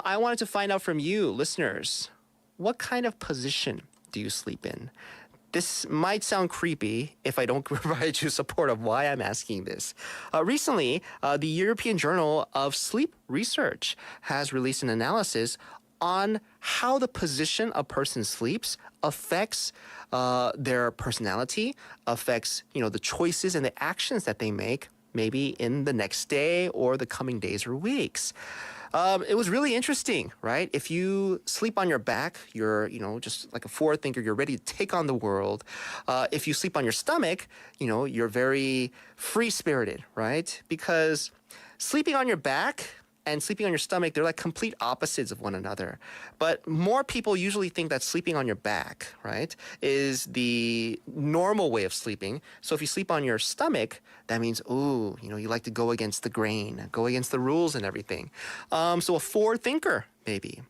I wanted to find out from you, listeners, what kind of position do you sleep in? This might sound creepy if I don't provide you support of why I'm asking this. Recently, the European Journal of Sleep Research has released an analysis on how the position a person sleeps affects their personality, affects the choices and the actions that they make, maybe in the next day or the coming days or weeks. It was really interesting, right? If you sleep on your back, you're, just like a forward thinker, you're ready to take on the world. If you sleep on your stomach, you're very free-spirited, right? Because sleeping on your back and sleeping on your stomach, they're like complete opposites of one another. But more people usually think that sleeping on your back, right, is the normal way of sleeping. So if you sleep on your stomach, that means, you like to go against the grain, go against the rules and everything. So a forward thinker, maybe.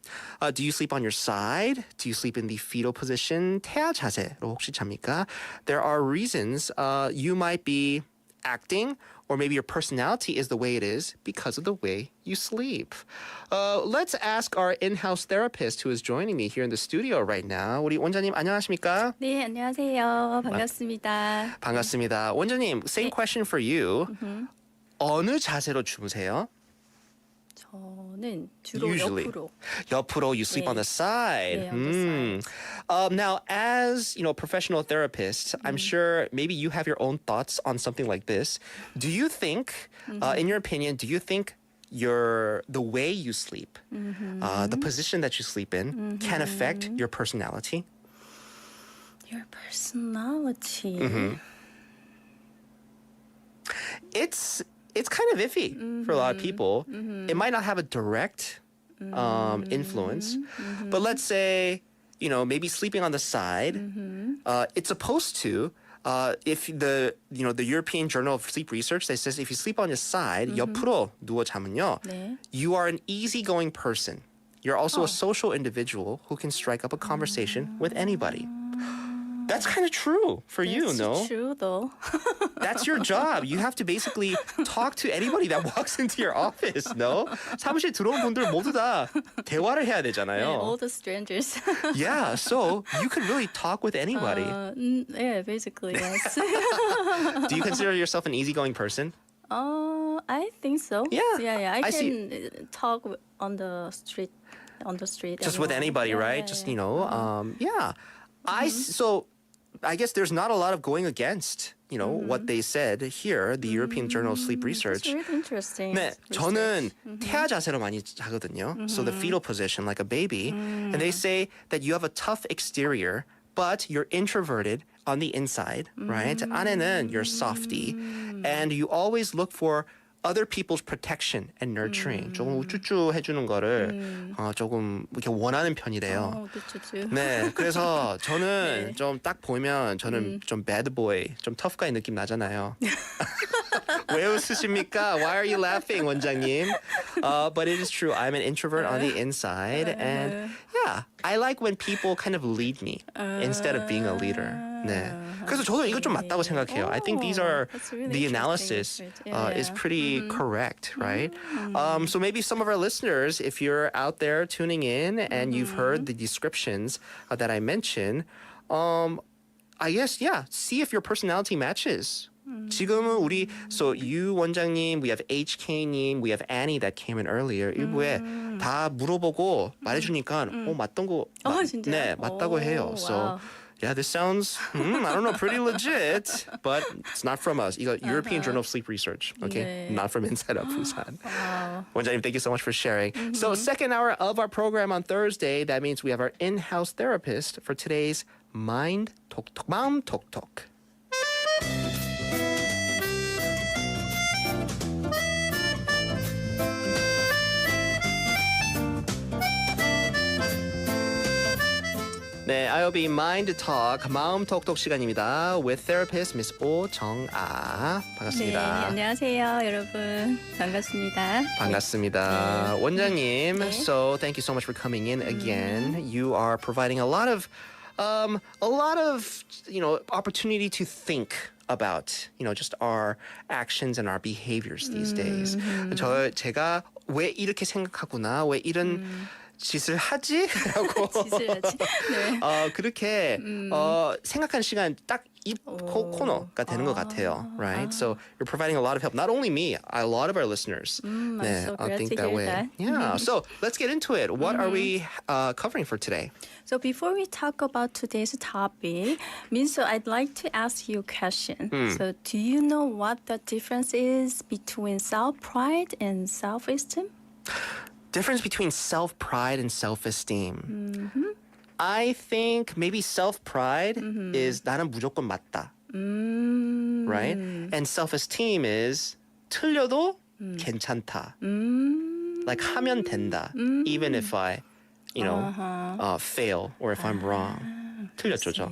Do you sleep on your side? Do you sleep in the fetal position? 태아 자세로 혹시 잡니까? There are reasons you might be acting, or maybe your personality is the way it is because of the way you sleep. Let's ask our in-house therapist who is joining me here in the studio right now. 우리 원장님 안녕하십니까? 네, 안녕하세요. 반갑습니다. 반갑습니다. 원장님, same 네. question for you. 어느 자세로 주무세요? 저는 주로 Usually. 옆으로. 옆으로, you sleep 네. on the side. 네, on the side. Now, as a professional therapist, I'm sure maybe you have your own thoughts on something like this. Do you think, in your opinion, do you think the way you sleep, the position that you sleep in, can affect your personality? Your personality. It's kind of iffy for a lot of people. It might not have a direct influence, but let's say, maybe sleeping on the side, it's supposed to. If the European Journal of Sleep Research, that says if you sleep on your side, 옆으로 누워 자면요, 네. you are an easygoing person. You're also a social individual who can strike up a conversation with anybody. That's kind of true for you, That's no? true, though. That's your job. You have to basically talk to anybody that walks into your office, no? 사무실 들어온 분들 모두 다 대화를 해야 네, 되잖아요. all the strangers. Yeah, so you could really talk with anybody. Yeah, basically, yes. Do you consider yourself an easygoing person? I think so. Yeah, I I can see. talk on the street. Just with anybody, Yeah, right? yeah, Just, yeah. yeah. So I guess there's not a lot of going against, what they said here, the European Journal of Sleep Research. That's really interesting. 네, 저는 태아 자세로 많이 자거든요. So the fetal position, like a baby. And they say that you have a tough exterior, but you're introverted on the inside, right? 안에는 you're softy. And you always look for other people's protection and nurturing. 조금 우쭈쭈 해주는 거를 조금 이렇게 원하는 편이래요. 그쵸. 네, 그래서 저는 좀 딱 보면 저는 좀 bad boy, 좀 tough guy 느낌 나잖아요. 왜 웃으십니까? Why are you laughing, 원장님? But it is true. I'm an introvert on the inside, and yeah, I like when people kind of lead me instead of being a leader. 네. 그래서 저도 이거 좀 맞다고 생각해요. I think these are That's really the analysis interesting. is pretty correct, right? So maybe some of our listeners, if you're out there tuning in and you've heard the descriptions that I mentioned, I guess, yeah, see if your personality matches. 지금은 우리, so you 원장님, we have HK님, we have Annie that came in earlier. 일부에 다 물어보고 말해주니까, 맞던 거, 진짜요? 네, 맞다고 해요. 오, So, wow. yeah, this sounds, I don't know, pretty legit, but it's not from us. 이거 European Journal of Sleep Research, okay? 네. Not from inside of Busan. Wow. 원장님, thank you so much for sharing. So, second hour of our program on Thursday, that means we have our in-house therapist for today's 마음톡톡. 네, IOB Mind Talk 마음톡톡 시간입니다. With therapist Miss 오정아. 반갑습니다. 네, 안녕하세요, 여러분. 반갑습니다. 반갑습니다. 원장님, 네. so thank you so much for coming in again. You are providing a lot of opportunity to think about, just our actions and our behaviors these days. 제가 왜 이렇게 생각하구나, 왜 이런 짓을 하지? 라고 지질하지. 네. 그렇게 생각하는 시간 딱 이 코너가 되는 것 같아요. Right? So you're providing a lot of help. Not only me, a lot of our listeners. I'm so I glad think to that hear way. that. Yeah. So let's get into it. What are we covering for today? So before we talk about today's topic, Minso, I'd like to ask you a question. So do you know what the difference is between self-pride and self-esteem? Difference between self-pride and self-esteem. I think maybe self-pride is 나는 무조건 맞다. Right? And self-esteem is 틀려도 괜찮다. Like 하면 된다. Even if I, fail or if I'm wrong. 틀렸죠.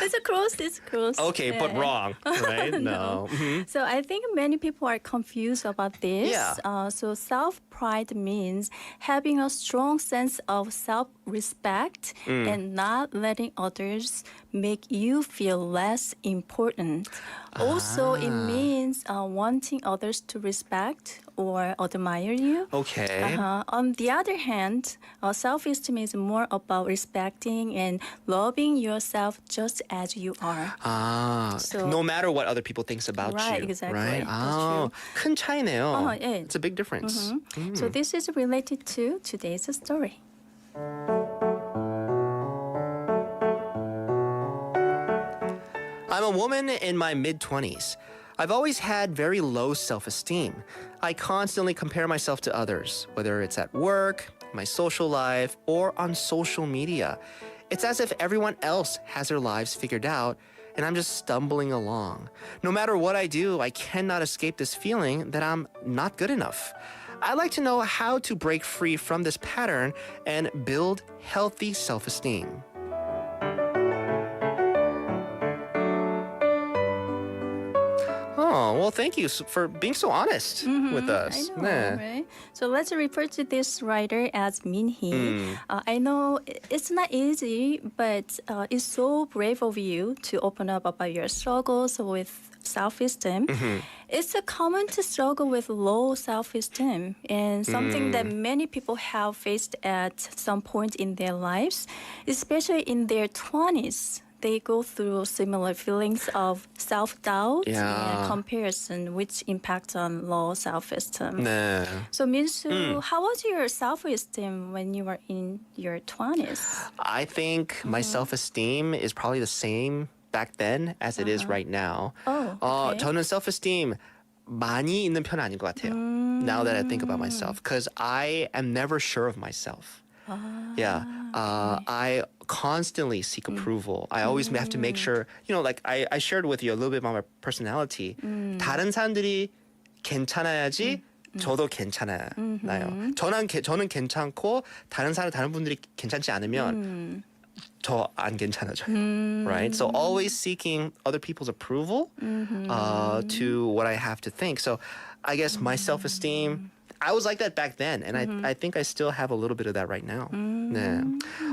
It's close. Okay, but wrong, right? No. So I think many people are confused about this. Yeah. So self-pride means having a strong sense of self-respect and not letting others make you feel less important. Also, it means wanting others to respect or admire you. Okay. On the other hand, self-esteem is more about respecting and loving yourself just as you are. So- no matter what other people thinks about Right, you. exactly. Right? That's 큰 차이네요. 예. It's a big difference. So this is related to today's story. I'm a woman in my mid-20s. I've always had very low self-esteem. I constantly compare myself to others, whether it's at work, my social life, or on social media. It's as if everyone else has their lives figured out, and I'm just stumbling along. No matter what I do, I cannot escape this feeling that I'm not good enough. I'd like to know how to break free from this pattern and build healthy self-esteem. Oh, well, thank you for being so honest with us. I know, right? So let's refer to this writer as Minhee. I know it's not easy, but it's so brave of you to open up about your struggles with self-esteem. It's a common to struggle with low self-esteem and something that many people have faced at some point in their lives, especially in their 20s. They go through similar feelings of self-doubt Yeah. and comparison, which impacts on low self-esteem. 네. So Minsu, how was your self-esteem when you were in your 20s? I think my self-esteem is probably the same back then as it is right now. Oh, okay. 저는 self-esteem 많이 있는 편은 아닌 것 같아요. Now that I think about myself, because I am never sure of myself. Yeah. I constantly seek approval. I always have to make sure, like I shared with you a little bit about my personality. 다른 사람들이 괜찮아야지 저도 괜찮아요. 저는 괜찮고 다른 분들이 괜찮지 않으면 저 안 괜찮아져요. Right? So always seeking other people's approval to what I have to think. So I guess my self-esteem, I was like that back then, and I think I still have a little bit of that right now. 네.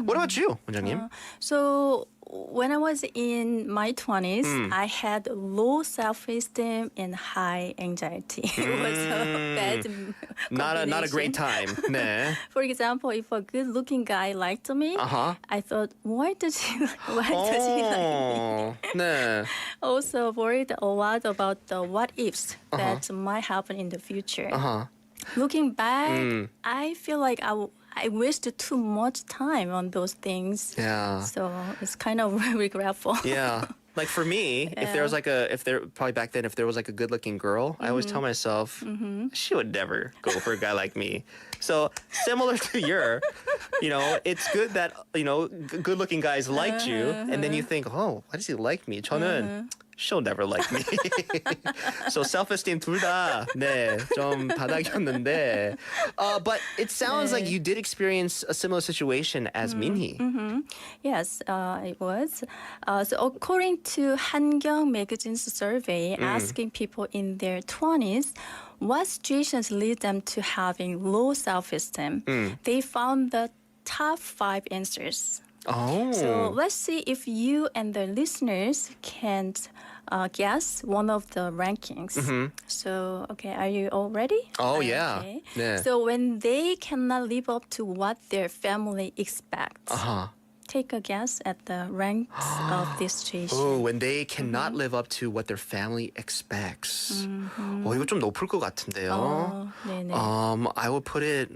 What about you, 원장님? So when I was in my 20s, I had low self-esteem and high anxiety. It was a bad Not a great combination. time. 네. For example, if a good-looking guy liked me, I thought, why does he like me? 네. Also worried a lot about the what ifs that might happen in the future. Looking back, I feel like I wasted too much time on those things. Yeah. So it's kind of regretful. Yeah. Like for me, if there was probably back then, if there was like a good looking girl, I always tell myself, she would never go for a guy like me. So similar to your, it's good that, good looking guys liked you. And then you think, oh, why does he like me? 저는, she'll never like me. So self-esteem 둘 다, 네, 좀 바닥이었는데. But it sounds like you did experience a similar situation as Minhee. Yes, it was. So according to 한경 Magazine's survey asking people in their 20s, what situations lead them to having low self-esteem, they found the top 5 answers. Oh. So let's see if you and the listeners can guess one of the rankings. So, okay, are you all ready? Oh, yeah. Okay. 네. So when they cannot live up to what their family expects, Uh-huh. take a guess at the ranks of this situation. Oh, when they cannot live up to what their family expects. 이거 좀 높을 것 같은데요. 네네. I would put it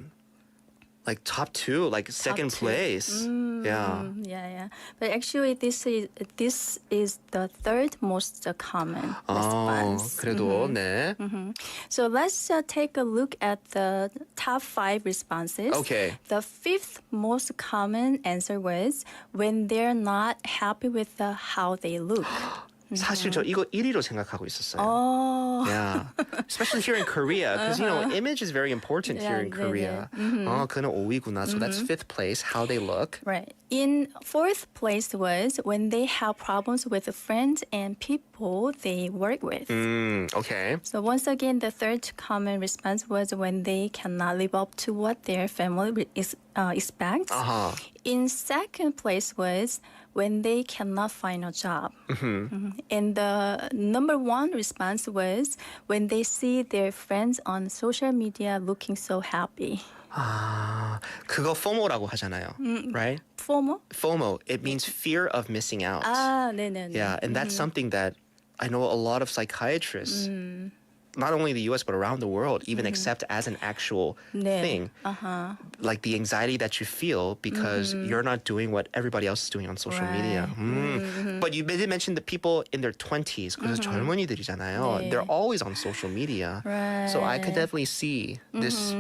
like top two, like second two. place. Yeah. Yeah. But actually, this is the third most common response. 그래도 네. So let's take a look at the top 5 responses. Okay. The fifth most common answer was when they're not happy with how they look. 사실 저 이거 1위로 생각하고 있었어요. Oh. Yeah. Especially here in Korea, because image is very important here in 네네. Korea. 그는 5위구나. So that's fifth place, how they look. Right. In fourth place was when they have problems with friends and people they work with. Okay. So once again, the third common response was when they cannot live up to what their family expects. Uh-huh. In second place was when they cannot find a job. And the number one response was when they see their friends on social media looking so happy. 그거 FOMO라고 하잖아요. Right? FOMO? FOMO, it means fear of missing out. 네네네. Yeah, and that's something that I know a lot of psychiatrists, not only in the US but around the world, even accept as an actual 네. thing. Like the anxiety that you feel because you're not doing what everybody else is doing on social media. But you did mention the people in their 20s, 그래서 젊은이들이잖아요. 네. They're always on social media. So I could definitely see this,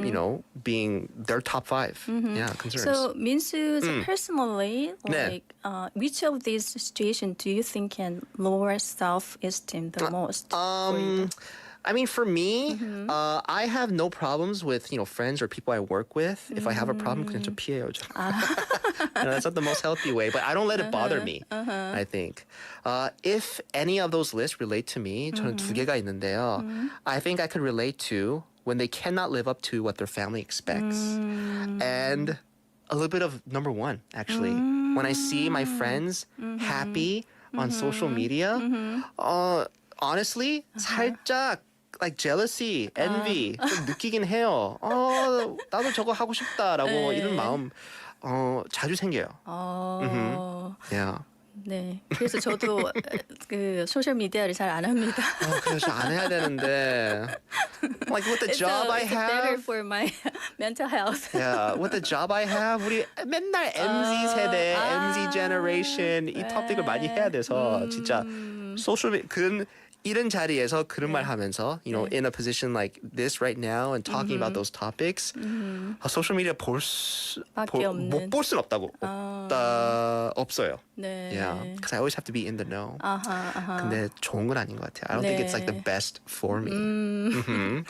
being their top 5 concerns. So Minsu's personally, 네. which of these situations do you think can lower self-esteem the most? For you? I mean, for me, I have no problems with friends or people I work with. If I have a problem, 그냥 좀 피해요. That's not the most healthy way, but I don't let it bother me. I think if any of those lists relate to me, 저는 두 개가 있는데요. I think I could relate to when they cannot live up to what their family expects, and a little bit of number one actually. When I see my friends happy on social media, honestly, 살짝 like jealousy, envy 좀 느끼긴 해요. 나도 저거 하고 싶다라고 이런 마음 자주 생겨요. Yeah. 네. 그래서 저도 그 소셜 미디어를 잘 안 합니다. 그래서 안 해야 되는데. Like with the job I it's better have. for my mental health. Yeah, with the job I have, 우리 맨날 MZ 세대, MZ generation 이 토픽을 많이 해야 돼서 진짜 소셜 이런 자리에서 그런 말 하면서, in a position like this right now and talking about those topics, 소셜 미디어 못 볼 수는 없어요. 네. Yeah, because I always have to be in the know. 근데 좋은 건 아닌 것 같아요. I don't think it's like the best for me.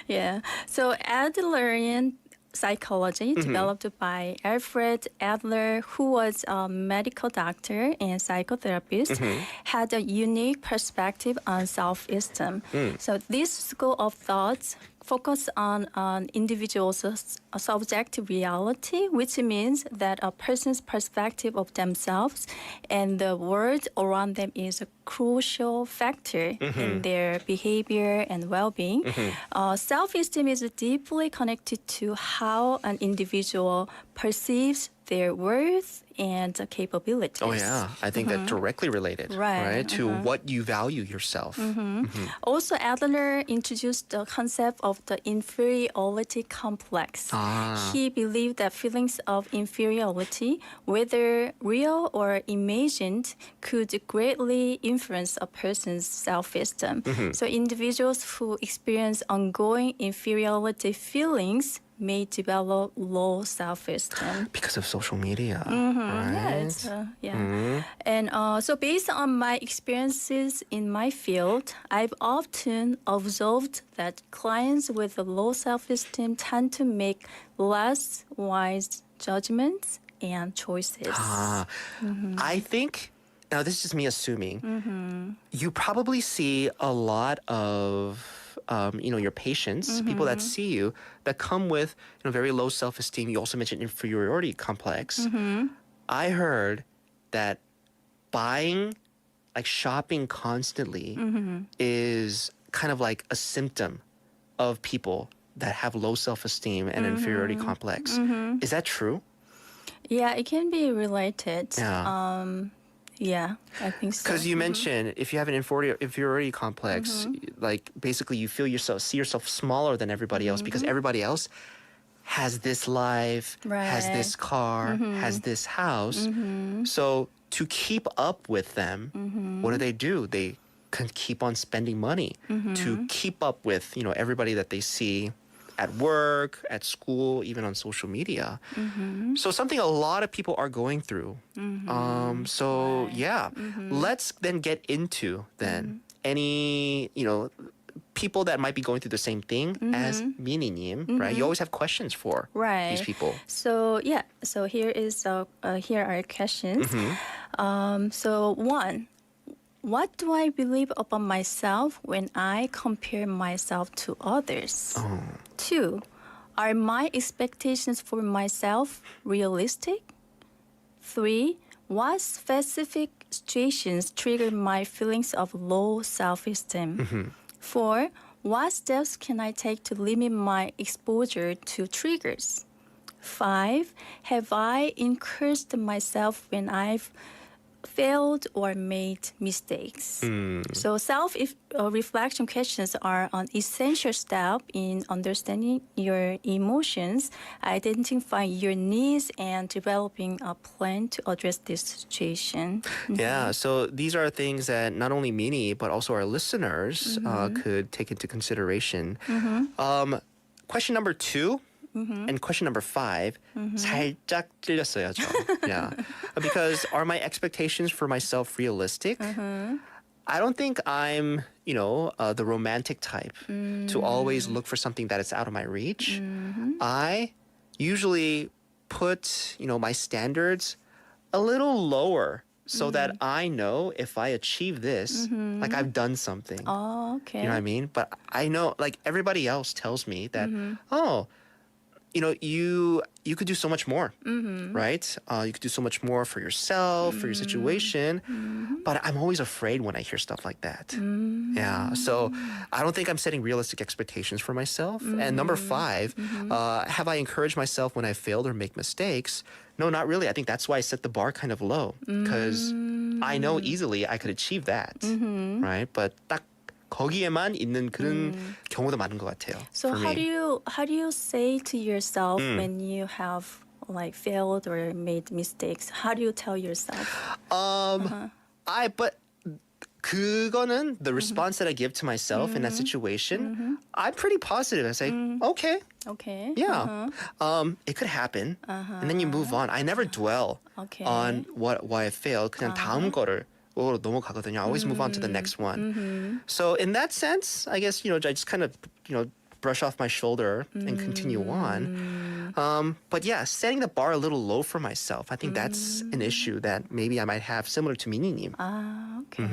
Yeah. So Adlerian psychology developed by Alfred Adler, who was a medical doctor and psychotherapist, had a unique perspective on self-esteem. So this school of thought focus on an individual's subjective reality, which means that a person's perspective of themselves and the world around them is a crucial factor in their behavior and well-being. Self-esteem is deeply connected to how an individual perceives their worth and capabilities. Oh yeah, I think that directly related, Right. to what you value yourself. Also, Adler introduced the concept of the inferiority complex. He believed that feelings of inferiority, whether real or imagined, could greatly influence a person's self-esteem. So individuals who experience ongoing inferiority feelings may develop low self-esteem. Because of social media, right? And so based on my experiences in my field, I've often observed that clients with a low self-esteem tend to make less wise judgments and choices. I think, now this is just me assuming, you probably see a lot of your patients, people that see you, that come with very low self-esteem. You also mentioned inferiority complex. I heard that buying like shopping constantly is kind of like a symptom of people that have low self-esteem and inferiority complex. Is that true? Yeah, it can be related. Yeah. Yeah, I think so. Because you mentioned if you have an inferiority complex, like basically you see yourself smaller than everybody else because everybody else has this life, has Right. this car, has this house. So to keep up with them, what do? They can keep on spending money to keep up with, everybody that they see at work, at school, even on social media. So something a lot of people are going through. Let's then get into then any, people that might be going through the same thing as Mini님, right? You always have questions for Right. these people. So yeah, so here are questions. So one, what do I believe about myself when I compare myself to others? Two, are my expectations for myself realistic? Three, what specific situations trigger my feelings of low self-esteem? Four, what steps can I take to limit my exposure to triggers? Five, have I encouraged myself when I've failed or made mistakes? So self-reflection questions are an essential step in understanding your emotions, identifying your needs, and developing a plan to address this situation. Yeah, so these are things that not only Mini, but also our listeners could take into consideration. Question number 2 and question number 5, 살짝 찔렸어요, 저. Yeah. Because are my expectations for myself realistic? I don't think I'm, the romantic type to always look for something that is out of my reach. I usually put, my standards a little lower so that I know if I achieve this, like I've done something. Oh, okay. You know what I mean? But I know, like everybody else tells me that, you could do so much more, right? You could do so much more for yourself, for your situation. But I'm always afraid when I hear stuff like that. Yeah, so I don't think I'm setting realistic expectations for myself. And number 5, have I encouraged myself when I failed or make mistakes? No, not really. I think that's why I set the bar kind of low because I know easily I could achieve that, right? But 딱 거기에만 있는 그런 경우도 많은 것 같아요. So for how do you say to yourself when you have like failed or made mistakes? How do you tell yourself? But 그거는 the response that I give to myself in that situation, I'm pretty positive. I say, okay, Okay. yeah, it could happen, and then you move on. I never dwell Okay. on why I failed. 그냥 다음 거를 넘어가거든요. I always move on to the next one. So in that sense, I guess I just kind of brush off my shoulder and continue on. But yeah, setting the bar a little low for myself, I think that's an issue that maybe I might have similar to Mini님. Ah, okay.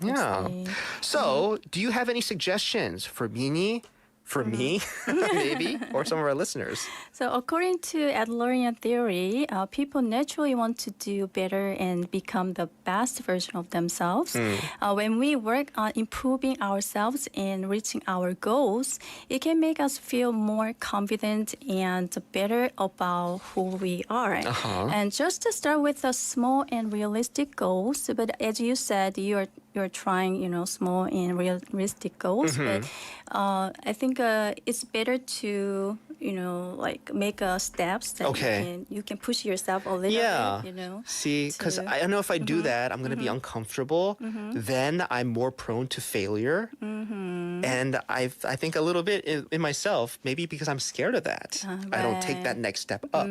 Yeah. I see. So, do you have any suggestions for Mini, for me, maybe, or some of our listeners? So according to Adlerian theory, people naturally want to do better and become the best version of themselves. When we work on improving ourselves and reaching our goals, it can make us feel more confident and better about who we are. And just to start with the small and realistic goals, but as you said, you're trying, small and realistic goals. But I think it's better to, like make steps that you can push yourself a little bit, See, because I don't know if I do that, I'm going to be uncomfortable. Then I'm more prone to failure. And I think a little bit in myself, maybe because I'm scared of that. I don't take that next step up.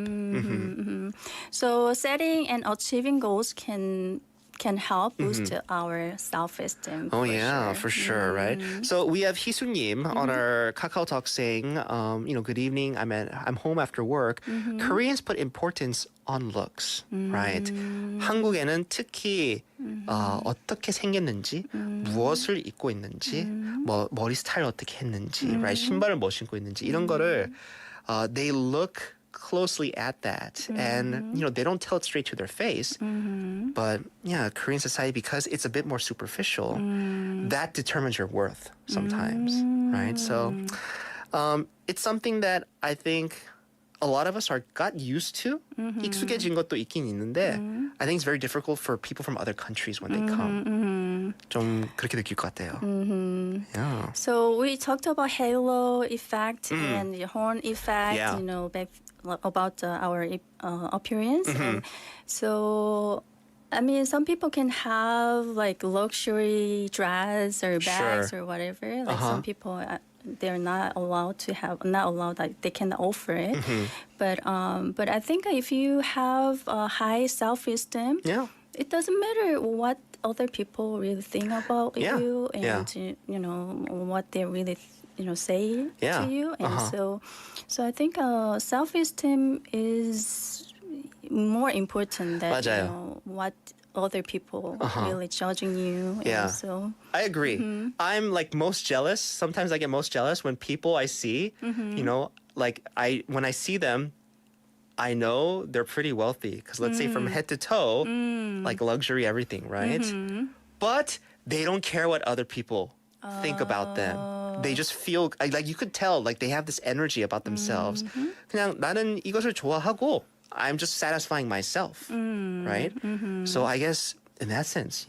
So setting and achieving goals can help boost our self-esteem. Oh, yeah, for sure, right? So we have Hisu님 on our Kakao Talk saying, good evening, I'm home after work. Koreans put importance on looks, right? 한국에는 특히 어떻게 생겼는지, 무엇을 입고 있는지, 머리 스타일 어떻게 했는지, right? 신발을 뭐 신고 있는지 이런 거를 they look closely at that. And, they don't tell it straight to their face. But yeah, Korean society, because it's a bit more superficial, that determines your worth sometimes, right? So it's something that I think a lot of us got used to. 익숙해진 것도 있긴 있는데 I think it's very difficult for people from other countries when they come. 좀 그렇게 느낄 것 같아요. Yeah. So we talked about halo effect and the horn effect, Yeah. About our appearance. And so, I mean, some people can have like luxury dress or bags Sure. or whatever. Like some people, they're not allowed, like they can offer it. But I think if you have a high self-esteem, Yeah. it doesn't matter what other people really think about Yeah. you and Yeah. what they really say Yeah. to you. And so I think self-esteem is more important than 맞아요. what other people really judging you. Yeah. And so I agree. I'm like most jealous. Sometimes I get most jealous when people I see, like when I see them, I know they're pretty wealthy. Because let's say from head to toe, like luxury, everything, right? But they don't care what other people think about them. They just feel like you could tell like they have this energy about themselves. 그냥 나는 이것을 좋아하고 I'm just satisfying myself, right? So I guess in that sense,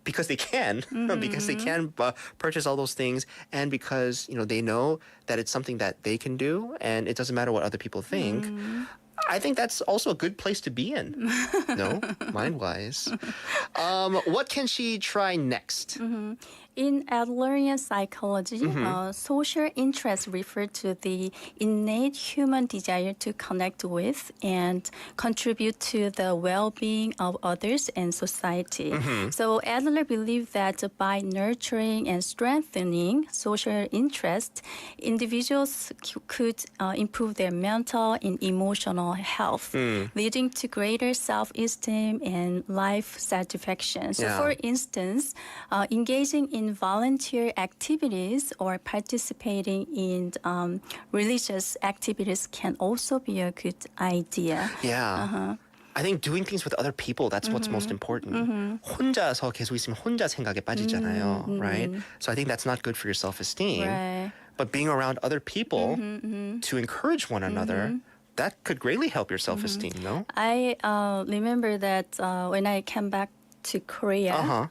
because they can, because they can purchase all those things, and because they know that it's something that they can do, and it doesn't matter what other people think. I think that's also a good place to be in. No, mind-wise. What can she try next? in Adlerian psychology, social interests refer to the innate human desire to connect with and contribute to the well-being of others and society. So Adler believed that by nurturing and strengthening social interests, individuals could improve their mental and emotional health, leading to greater self-esteem and life satisfaction. So, Yeah. for instance, engaging in volunteer activities or participating in religious activities can also be a good idea. Yeah. I think doing things with other people, that's what's most important. 혼자서 계속 있으면 혼자 생각에 빠지잖아요, right? So I think that's not good for your self-esteem. Right. But being around other people to encourage one another, that could greatly help your self-esteem, no? I remember that when I came back to Korea,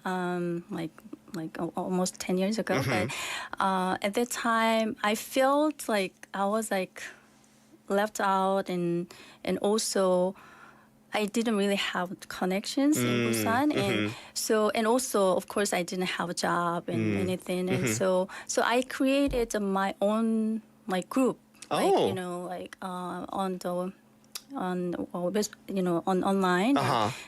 almost 10 years ago, but at that time I felt like I was like left out, and also I didn't really have connections in Busan, and also of course I didn't have a job and anything, and so I created my own like group, on online.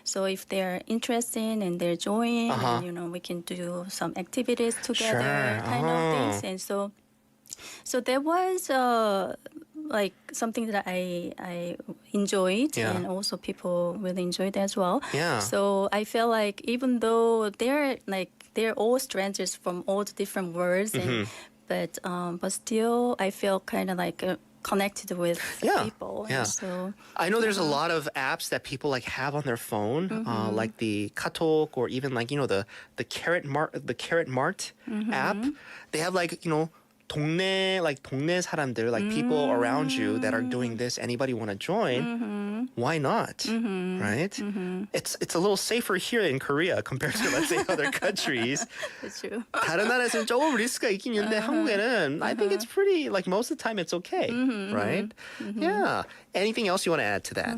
So if they're interested and they're joining, and, we can do some activities together, Sure. kind of things, and so there was like something that I enjoyed, Yeah. and also people really enjoyed as well. Yeah. So I feel like even though they're all strangers from all the different worlds, but still I feel kind of like connected with people. Yeah. And so I know there's a lot of apps that people like have on their phone, like the Katok, or even like the Carrot Mart app. They have like 동네 사람들, like people around you that are doing this. Anybody want to join? Why not? Right? It's a little safer here in Korea compared to, let's say, other countries. that's true. 다른 나라에서는 조금 리스크가 있긴 있는데 한국에는 I think it's pretty, like most of the time it's okay, right? Yeah. Anything else you want to add to that?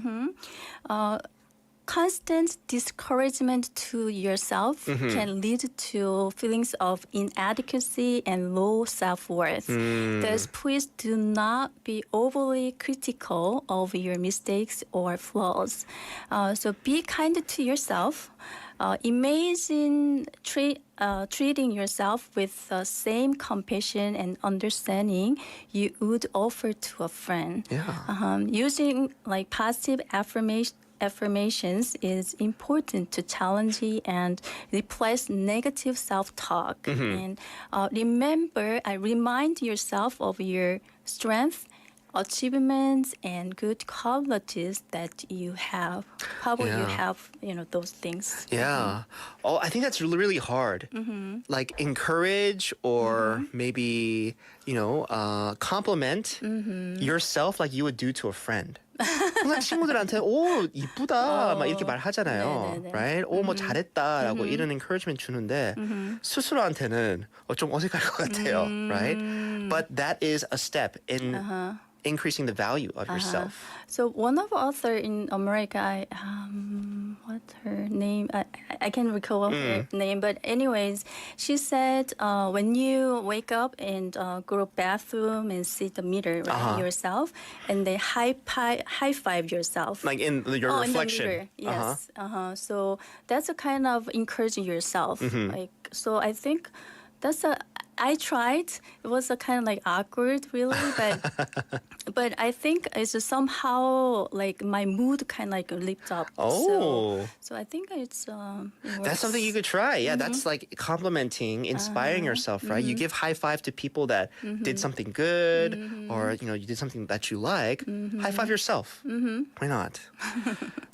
Constant discouragement to yourself can lead to feelings of inadequacy and low self-worth. Thus, please do not be overly critical of your mistakes or flaws. So be kind to yourself. Imagine treating yourself with the same compassion and understanding you would offer to a friend. Yeah. Using like positive affirmations is important to challenge and replace negative self-talk. And remind yourself of your strength achievements and good qualities that you have. How about you Yeah. have, those things? Yeah. Oh, I think that's really, really hard. Like encourage or maybe, compliment yourself like you would do to a friend. 그냥 친구들한테 오 이쁘다 막 이렇게 말하잖아요, 네네네. right? 오 뭐 잘했다라고 이런 encouragement 주는데 스스로한테는 좀 어색할 것 같아요, right? But that is a step in increasing the value of yourself. So one of author in America, what's her name? I can't recall her name, but anyways, she said when you wake up and go to bathroom and see the mirror yourself, and then high five yourself. Like in your reflection. In the mirror. Yes. So that's a kind of encouraging yourself. Like so, I think that's a. I tried. It was a kind of like awkward, really, but I think it's just somehow like my mood kind of like lifts up. Oh. So I think it's. That's something you could try. Yeah, that's like complimenting, inspiring yourself, right? You give high five to people that did something good or you did something that you like. High five yourself. Why not?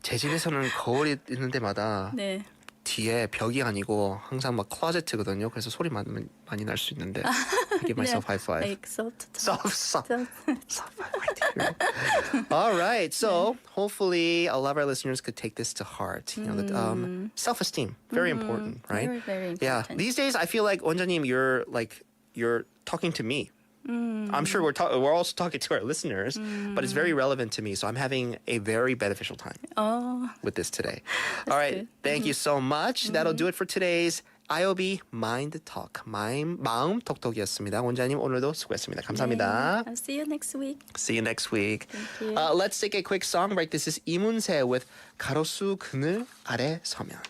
제 집에서는 거울이 있는 데마다 네. 뒤에 벽이 아니고 항상 막 클로제트거든요. 그래서 소리 많이 날 수 있는데 I give myself high five. Like soft. Soft five. All right. So hopefully a lot of our listeners could take this to heart. That, self-esteem, very important, right? Very, very important. Yeah. These days, I feel like 원장님, you're talking to me. I'm sure we're also talking to our listeners, but it's very relevant to me. So I'm having a very beneficial time with this today. All right. good. Thank you so much. That'll do it for today's IOB Mind Talk. 마음톡톡이었습니다. 원장님 오늘도 수고했습니다. 감사합니다. I'll see you next week. See you next week. Thank you. Let's take a quick song break. This is 이문세 with 가로수 그늘 아래 서면.